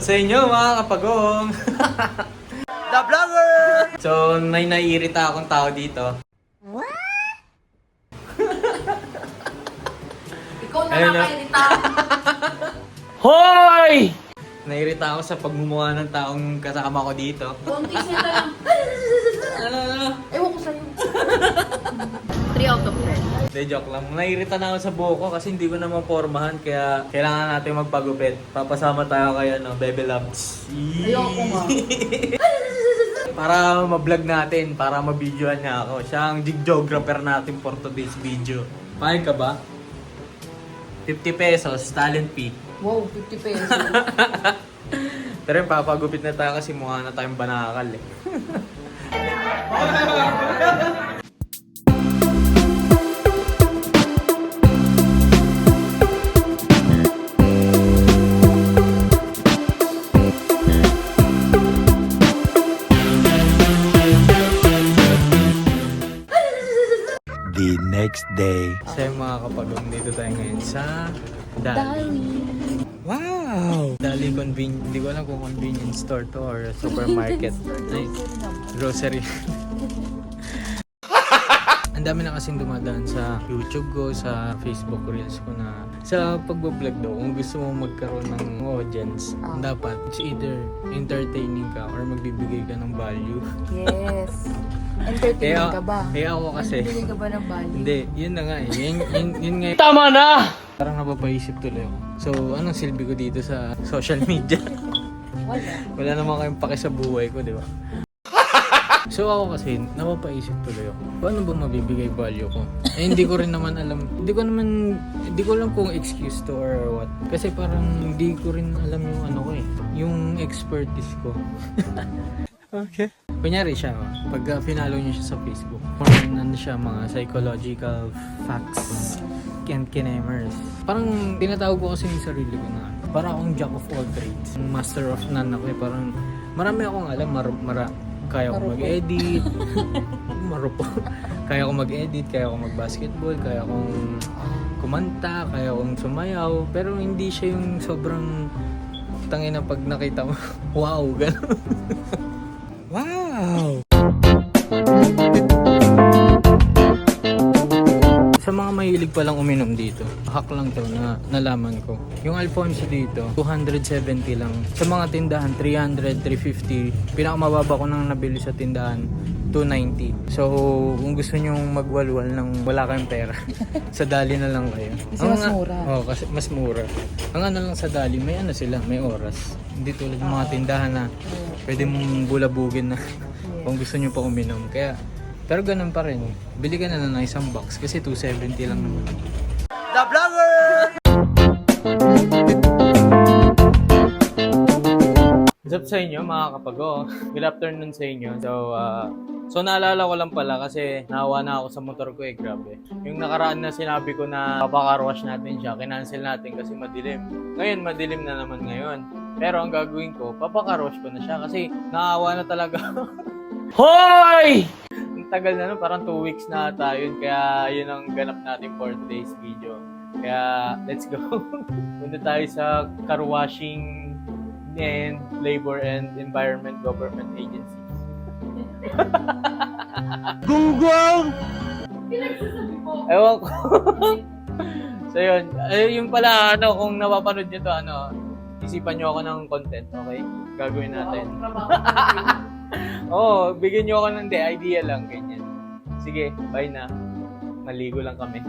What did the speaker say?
What's up sa inyo mga kapagong? The Vlogger! So, may naiirita akong tao dito. Ikaw na Ayun na. nakairita. Hoy! Nairita ako sa pagmumukha ng taong kasama ko dito. Konti sila lang. Ano? Ewan ko sa'yo. 3 out of 10. Hindi, joke lang. Nairita na ako sa buhok ko kasi hindi ko na mapormahan kaya kailangan natin magpagupit. Papasama tayo kay Bebe Loves. Ayoko nga. Para ma-vlog natin, para ma-videoan niya ako. Siya ang geographer natin for today's video. Pahig ka ba? 50 pesos, talent fee. Wow, 50 pesos. Pero yung papagupit na tayo kasi mukha na tayong banakal eh. The next day. So yung mga kapagong, dito tayo ngayon sa Dali. Dali. Wow! Dali hindi ko alam kung convenience store to or supermarket. Ay, grocery. Ang dami na kasing dumadaan sa YouTube ko, sa Facebook Reels ko na sa pagbablog daw, kung gusto mo magkaroon ng audience, dapat it's either entertaining ka or magbibigay ka ng value. Yes. Entertaining ka ba? Kaya ako kasi, Entertaining ka ba ng value? hindi, yun na nga eh. Yun nga eh. Tama na! Parang napapaisip tuloy ako. So, anong silbi ko dito sa social media? Wala. Wala naman kayong paki sa buhay ko, di ba? So ako kasi, napapaisip tuloy ako. Paano ba mabibigay value ko? Eh, hindi ko rin naman alam. Hindi ko alam kung excuse to or what. Kasi parang hindi ko rin alam yung ano ko eh. Yung expertise ko. Okay. Kunyari siya, pag finalo niyo siya sa Facebook, ano siya, mga psychological facts and kinemers. Parang tinatawag ko kasi yung sarili ko na parang akong jack of all trades. Master of none ako eh. Parang marami akong alam, kaya ko mag-edit. Marupok. Kaya ko mag-edit, kaya ko mag-basketball, kaya kong kumanta, kaya kong sumayaw. Pero hindi siya yung sobrang tangina pag nakita mo. Wow, gano'n. Wow! Sa mga mahilig palang uminom dito, hack lang to na nalaman ko. Yung Alfonso dito, 270 lang. Sa mga tindahan, 300, 350. Pinakamababa ko nang nabili sa tindahan, 290. So, kung gusto nyong magwalwal ng wala kayong pera, sa Dali na lang kayo. Kasi mas mura. Oo, kasi mas mura. Ang ano lang sa Dali, may ano sila, may oras. Hindi tulad ng mga tindahan na pwede mong bulabugin na kung gusto nyo pa uminom. Kaya, pero ganun pa rin. Bili ka na ng isang box kasi 270 lang naman. The Vlogger! What's up sa inyo mga kapago? Good afternoon sa inyo. So naalala ko lang pala kasi nahawa na ako sa motor ko eh, grabe. Yung nakaraan na sinabi ko na papakarwash natin siya, kinancel natin kasi madilim. Ngayon, madilim na naman ngayon. Pero ang gagawin ko, papakarwash ko na siya kasi nahawa na talaga. Hoy! Ang tagal na, no? Parang 2 weeks na ata yun. Kaya yun ang ganap natin for today's video. Kaya let's go. Punta tayo sa car washing and Labor and Environment Government Agency. Gunggong! Pinagsasabi ko. Ewan ko. So yun. Yung pala, kung napapanood nyo to, isipan nyo ako ng content, okay? Gagawin natin. Oo, bigyan nyo ako ng idea lang, ganyan. Sige, bye na. Maligo lang kami.